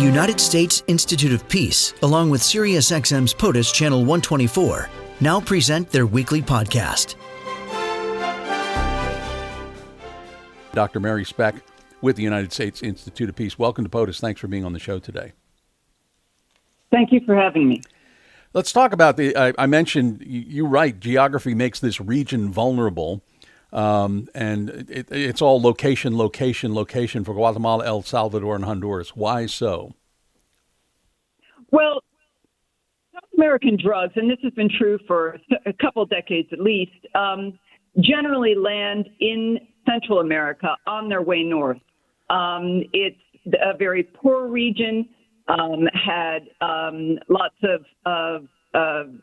United States Institute of Peace, along with SiriusXM's POTUS Channel 124, now present their weekly podcast. Dr. Mary Speck with the United States Institute of Peace. Welcome to POTUS. Thanks for being on the show today. Thank you for having me. Let's talk about I mentioned, you're right, geography makes this region vulnerable. And it's all location for Guatemala, El Salvador, and Honduras. Why so? Well, South American drugs, and this has been true for a couple decades at least, generally land in Central America on their way north. It's a very poor region, had lots of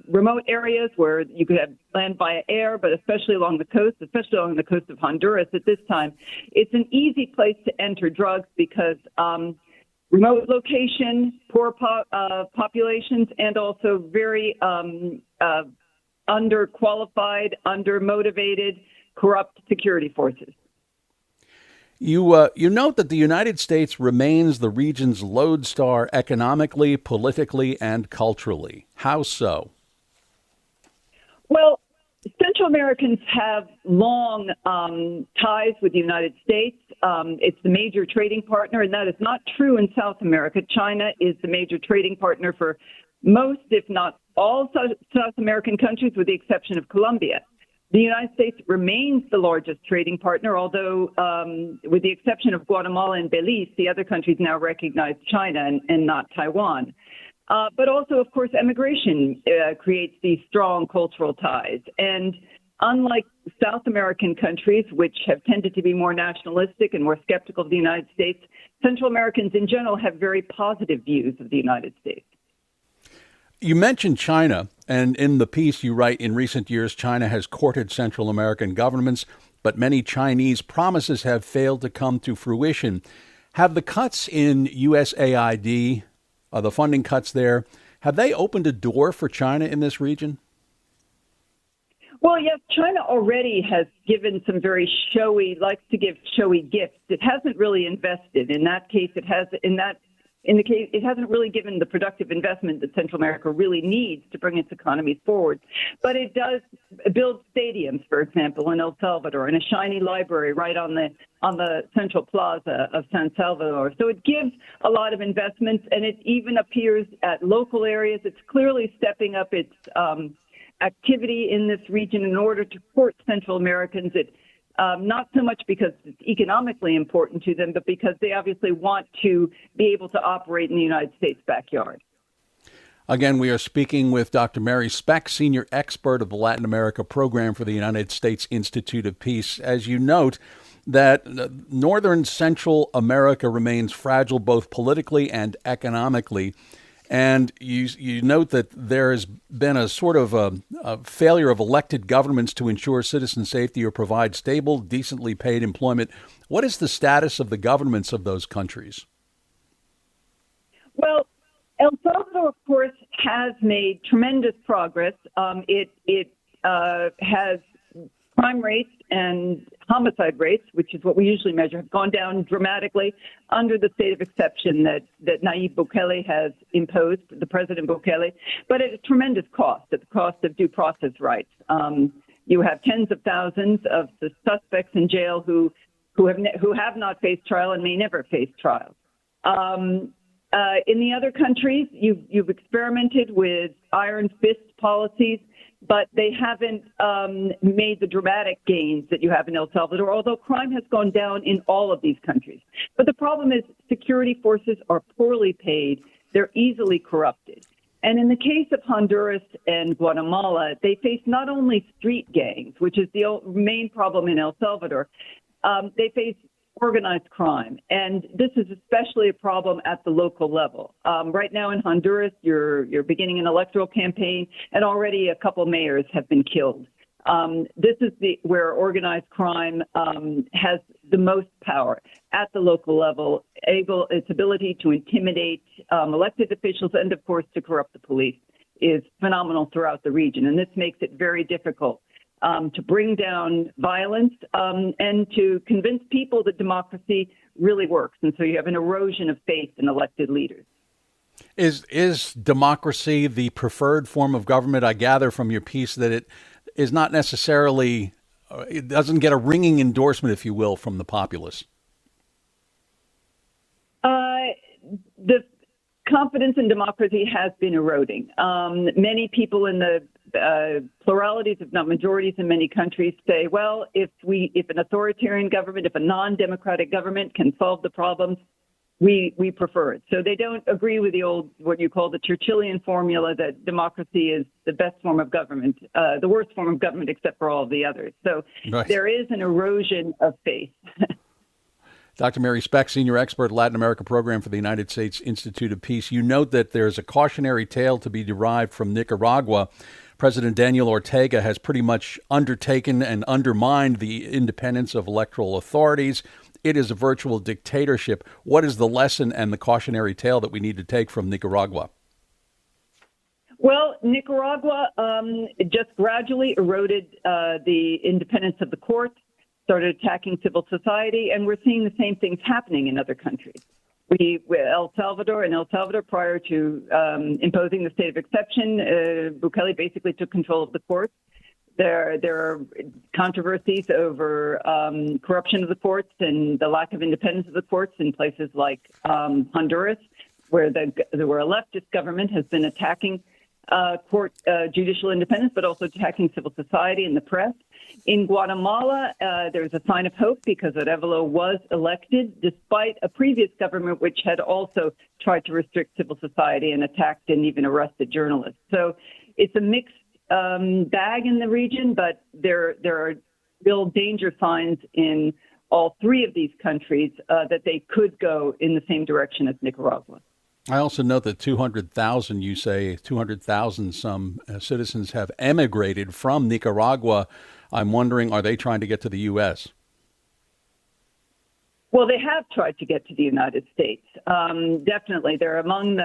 remote areas where you could have land via air, but especially along the coast of Honduras at this time. It's an easy place to enter drugs because remote location, poor populations, and also very underqualified, undermotivated, corrupt security forces. You note that the United States remains the region's lodestar economically, politically, and culturally. How so? Well, Central Americans have long ties with the United States. It's the major trading partner, and that is not true in South America. China is the major trading partner for most, if not all, South American countries, with the exception of Colombia. The United States remains the largest trading partner, although with the exception of Guatemala and Belize, the other countries now recognize China and not Taiwan. But also, of course, emigration creates these strong cultural ties. And unlike South American countries, which have tended to be more nationalistic and more skeptical of the United States, Central Americans in general have very positive views of the United States. You mentioned China, and in the piece you write, in recent years, China has courted Central American governments, but many Chinese promises have failed to come to fruition. Have the cuts in USAID, the funding cuts there, have they opened a door for China in this region? Well, yes, China already has given some very likes to give showy gifts. It hasn't really invested. In that case, it hasn't really given the productive investment that Central America really needs to bring its economies forward. But it does build stadiums, for example, in El Salvador, and a shiny library right on the central plaza of San Salvador. So it gives a lot of investments, and it even appears at local areas. It's clearly stepping up its activity in this region in order to court Central Americans. Not so much because it's economically important to them, but because they obviously want to be able to operate in the United States backyard. Again, we are speaking with Dr. Mary Speck, senior expert of the Latin America program for the United States Institute of Peace. As you note, that northern Central America remains fragile both politically and economically. And you note that there has been a sort of a failure of elected governments to ensure citizen safety or provide stable, decently paid employment. What is the status of the governments of those countries? Well, El Salvador, of course, has made tremendous progress. It has crime rates and homicide rates, which is what we usually measure, have gone down dramatically under the state of exception that Nayib Bukele has imposed, the President Bukele, but at a tremendous cost, at the cost of due process rights. You have tens of thousands of the suspects in jail who have not faced trial and may never face trial. In the other countries, you've experimented with iron fist policies, but they haven't made the dramatic gains that you have in El Salvador, although crime has gone down in all of these countries. But the problem is security forces are poorly paid. They're easily corrupted. And in the case of Honduras and Guatemala, they face not only street gangs, which is the main problem in El Salvador, they face organized crime. And this is especially a problem at the local level. Right now in Honduras, you're beginning an electoral campaign, and already a couple mayors have been killed. This is where organized crime has the most power at the local level, its ability to intimidate elected officials and, of course, to corrupt the police is phenomenal throughout the region. And this makes it very difficult to bring down violence and to convince people that democracy really works. And so you have an erosion of faith in elected leaders. Is democracy the preferred form of government? I gather from your piece that it is not necessarily, it doesn't get a ringing endorsement, if you will, from the populace. The confidence in democracy has been eroding. Many people in the pluralities, if not majorities in many countries say, well, if an authoritarian government, if a non-democratic government can solve the problems, we prefer it. So they don't agree with the old, what you call the Churchillian formula that democracy is the best form of government, the worst form of government except for all of the others. So Right. There is an erosion of faith. Dr. Mary Speck, Senior Expert, Latin America Program for the United States Institute of Peace. You note that there's a cautionary tale to be derived from Nicaragua. President Daniel Ortega has pretty much undertaken and undermined the independence of electoral authorities. It is a virtual dictatorship. What is the lesson and the cautionary tale that we need to take from Nicaragua? Well, Nicaragua just gradually eroded the independence of the courts, started attacking civil society, and we're seeing the same things happening in other countries. El Salvador, prior to imposing the state of exception, Bukele basically took control of the courts. There are controversies over corruption of the courts and the lack of independence of the courts in places like Honduras, where a leftist government has been attacking judicial independence, but also attacking civil society and the press. In Guatemala, there's a sign of hope because Arevalo was elected despite a previous government which had also tried to restrict civil society and attacked and even arrested journalists. So it's a mixed bag in the region, but there are real danger signs in all three of these countries that they could go in the same direction as Nicaragua. I also note that 200,000, you say 200,000 some citizens have emigrated from Nicaragua. I'm wondering, are they trying to get to the U.S.? Well, they have tried to get to the United States. Definitely. They're among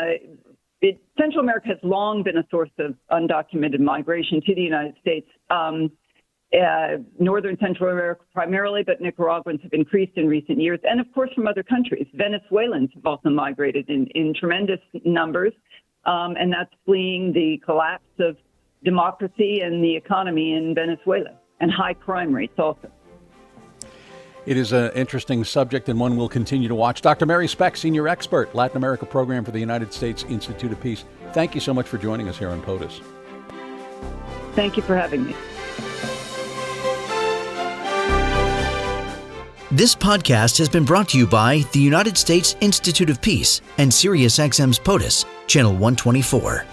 Central America has long been a source of undocumented migration to the United States. Northern Central America primarily, but Nicaraguans have increased in recent years. And, of course, from other countries. Venezuelans have also migrated in tremendous numbers, and that's fleeing the collapse of democracy and the economy in Venezuela, and high crime rates also. It is an interesting subject and one we'll continue to watch. Dr. Mary Speck, Senior Expert, Latin America Program for the United States Institute of Peace. Thank you so much for joining us here on POTUS. Thank you for having me. This podcast has been brought to you by the United States Institute of Peace and SiriusXM's POTUS, Channel 124.